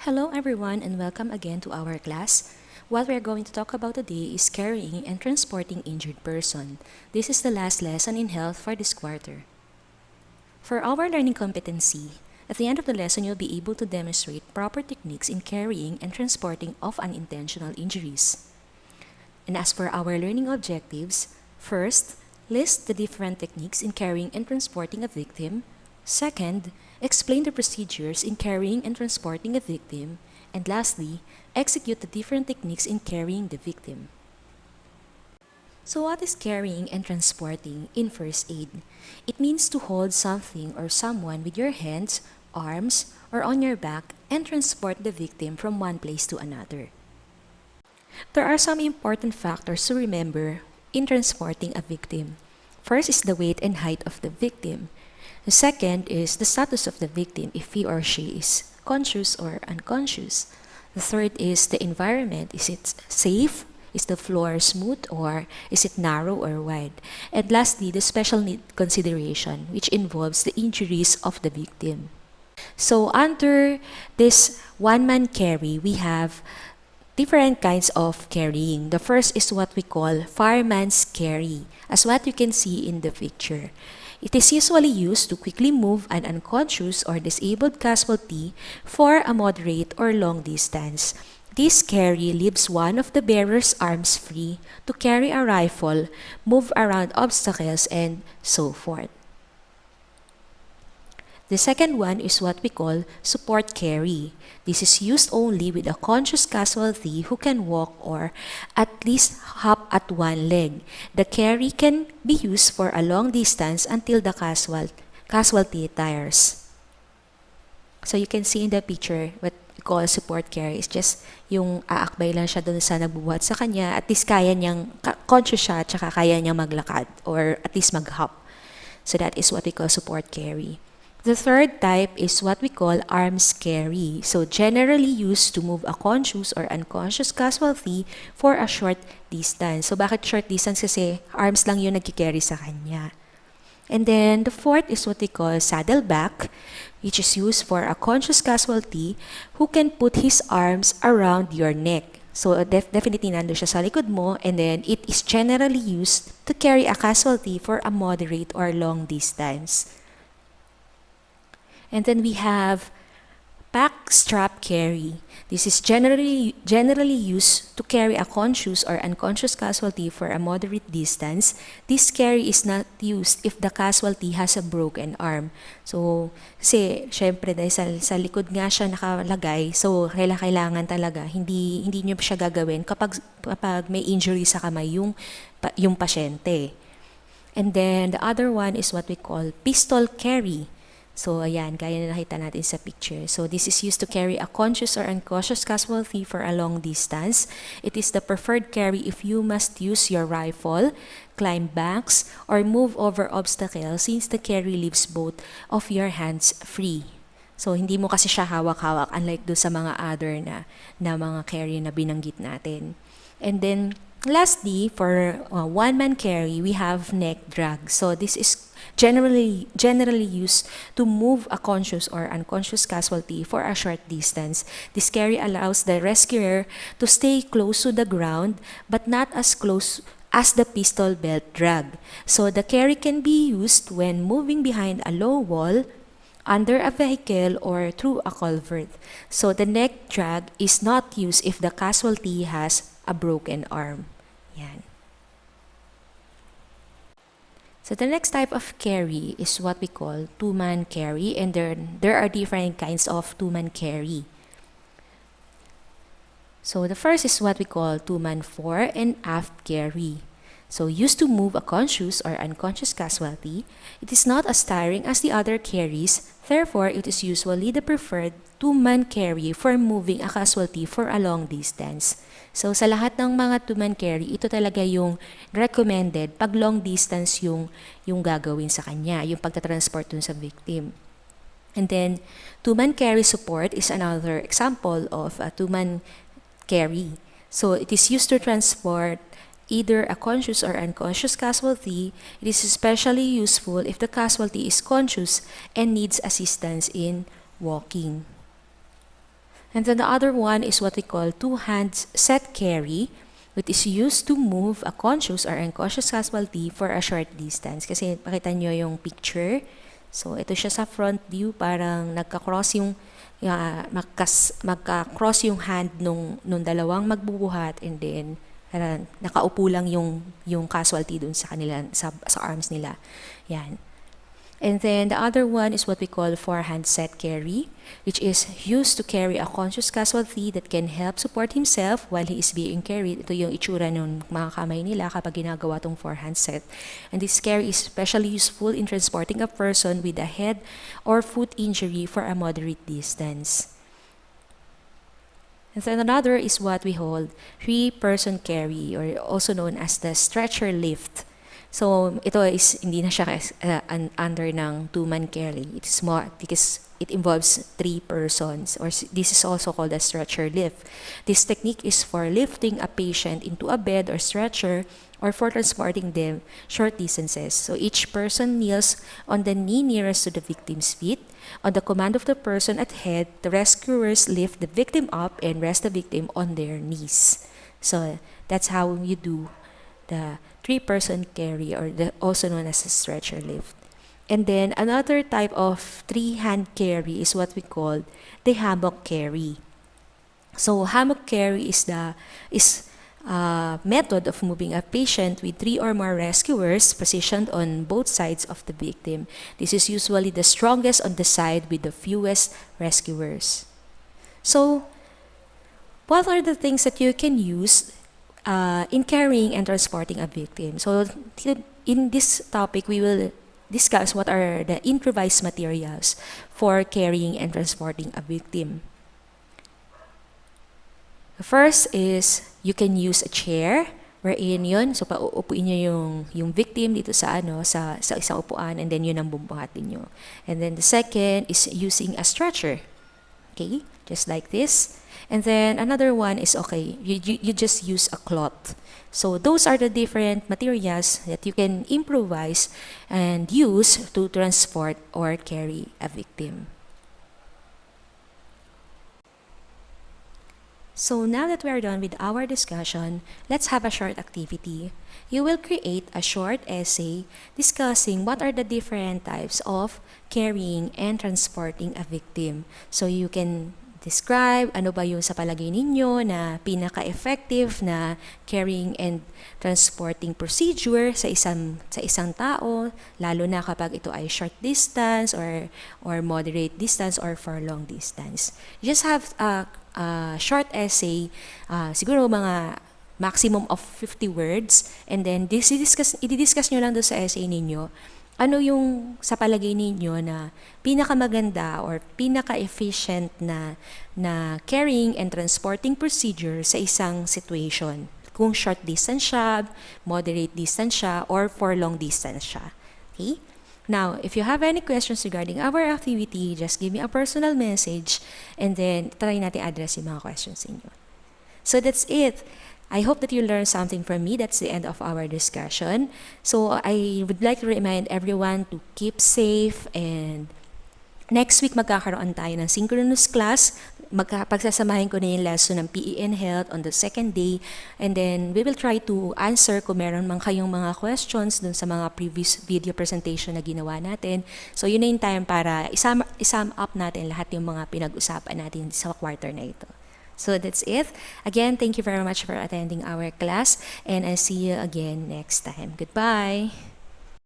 Hello everyone and welcome again to our class. What we're going to talk about today is carrying and transporting injured person. This is the last lesson in health for this quarter. For our learning competency, at the end of the lesson you'll be able to demonstrate proper techniques in carrying and transporting of unintentional injuries. And as for our learning objectives, first, list the different techniques in carrying and transporting a victim. Second, explain the procedures in carrying and transporting a victim. And lastly, execute the different techniques in carrying the victim. So what is carrying and transporting in first aid? It means to hold something or someone with your hands, arms, or on your back and transport the victim from one place to another. There are some important factors to remember in transporting a victim. First is the weight and height of the victim. The second is the status of the victim, if he or she is conscious or unconscious. The third is the environment. Is it safe? Is the floor smooth or is it narrow or wide? And lastly, the special need consideration, which involves the injuries of the victim. So under this one-man carry, we have different kinds of carrying. The first is what we call fireman's carry, as what you can see in the picture. It is usually used to quickly move an unconscious or disabled casualty for a moderate or long distance. This carry leaves one of the bearer's arms free to carry a rifle, move around obstacles, and so forth. The second one is what we call support carry. This is used only with a conscious casualty who can walk or at least hop at one leg. The carry can be used for a long distance until the casualty tires. So you can see in the picture what we call support carry is just yung aakbay lang siya doon sa nagbubuhat sa kanya. At least kaya niyang conscious siya at saka kaya niyang maglakad or at least mag-hop. So that is what we call support carry. The third type is what we call arms carry. So generally used to move a conscious or unconscious casualty for a short distance. So bakit short distance? Kasi arms lang yung nagkikarry sa kanya. And then the fourth is what we call saddleback, which is used for a conscious casualty who can put his arms around your neck. So definitely nando siya sa likod mo, and then it is generally used to carry a casualty for a moderate or long distance. And then we have pack strap carry. This is generally used to carry a conscious or unconscious casualty for a moderate distance. This carry is not used if the casualty has a broken arm. So, kasi syempre dahil sa likod nga siya nakalagay, so kailangan talaga hindi niyo siya gagawin kapag may injury sa kamay yung pasyente. And then the other one is what we call pistol carry. So, ayan, gaya na nakita natin sa picture. So, this is used to carry a conscious or unconscious casualty for a long distance. It is the preferred carry if you must use your rifle, climb banks, or move over obstacles since the carry leaves both of your hands free. So, hindi mo kasi siya hawak-hawak unlike do sa mga other na mga carry na binanggit natin. And then, lastly, for one-man carry, we have neck drag. So, this is generally used to move a conscious or unconscious casualty for a short distance. This carry allows the rescuer to stay close to the ground but not as close as the pistol belt drag. So the carry can be used when moving behind a low wall, under a vehicle, or through a culvert. So the neck drag is not used if the casualty has a broken arm. Yan. So the next type of carry is what we call two-man carry, and there are different kinds of two-man carry. So the first is what we call two-man fore-and-aft carry. So used to move a conscious or unconscious casualty, it is not as tiring as the other carries, therefore it is usually the preferred two-man carry for moving a casualty for a long distance. So sa lahat ng mga two-man carry, ito talaga yung recommended pag long distance yung gagawin sa kanya, yung pagtatransport dun sa victim. And then two-man carry support is another example of a two-man carry. So it is used to transport either a conscious or unconscious casualty. It is especially useful if the casualty is conscious and needs assistance in walking. And then the other one is what we call two-hand set carry, which is used to move a conscious or unconscious casualty for a short distance. Kasi pakita nyo yung picture. So, ito siya sa front view, parang nagka-cross yung magka-cross yung hand nung dalawang magbubuhat, and then nakaupo lang yung casualty dun sa kanila, sa arms nila. Yan. And then the other one is what we call forehand set carry, which is used to carry a conscious casualty that can help support himself while he is being carried. Ito yung itsura ng mga kamay nila kapag ginagawa tong forehand set. And this carry is especially useful in transporting a person with a head or foot injury for a moderate distance. And then another is what we call three-person carry, or also known as the stretcher lift. So, ito is hindi na siya under ng two-man carry. It is more because it involves 3 persons, or this is also called a stretcher lift. This technique is for lifting a patient into a bed or stretcher, or for transporting them short distances. So, each person kneels on the knee nearest to the victim's feet. On the command of the person at head, the rescuers lift the victim up and rest the victim on their knees. So, that's how you do the 3-person carry, or also known as a stretcher lift. And then another type of 3-hand carry is what we call the hammock carry. So hammock carry is method of moving a patient with 3 or more rescuers positioned on both sides of the victim. This is usually the strongest on the side with the fewest rescuers. So what are the things that you can use in carrying and transporting a victim? So in this topic, we will discuss what are the improvised materials for carrying and transporting a victim. The first is you can use a chair, wherein yun, so pauupuin nyo yung victim dito sa isang upuan, and then yun ang bumbuhatin nyo. And then the second is using a stretcher. Okay, just like this. And then another one is, okay, you just use a cloth. So those are the different materials that you can improvise and use to transport or carry a victim. So now that we are done with our discussion, let's have a short activity. You will create a short essay discussing what are the different types of carrying and transporting a victim. So you can describe ano ba yung sa palagay ninyo na pinaka-effective na carrying and transporting procedure sa isang tao, lalo na kapag ito ay short distance or moderate distance or for long distance. You just have a short essay, siguro mga maximum of 50 words, and then i-discuss nyo lang doon sa essay ninyo ano yung sa palagay ninyo na pinakamaganda or pinaka-efficient na carrying and transporting procedure sa isang situation. Kung short distance siya, moderate distance siya, or for long distance siya. Okay? Now, if you have any questions regarding our activity, just give me a personal message, and then try natin address yung mga questions ninyo. So that's it. I hope that you learned something from me. That's the end of our discussion. So I would like to remind everyone to keep safe, and next week magkakaroon tayo ng synchronous class. Pagsasamahin ko na yung lesson ng PE and Health on the second day, and then we will try to answer kung meron man kayong mga questions dun sa mga previous video presentation na ginawa natin. So yun na yung time para isum up natin lahat yung mga pinag-usapan natin sa quarter na ito. So that's it. Again, thank you very much for attending our class, and I'll see you again next time. Goodbye!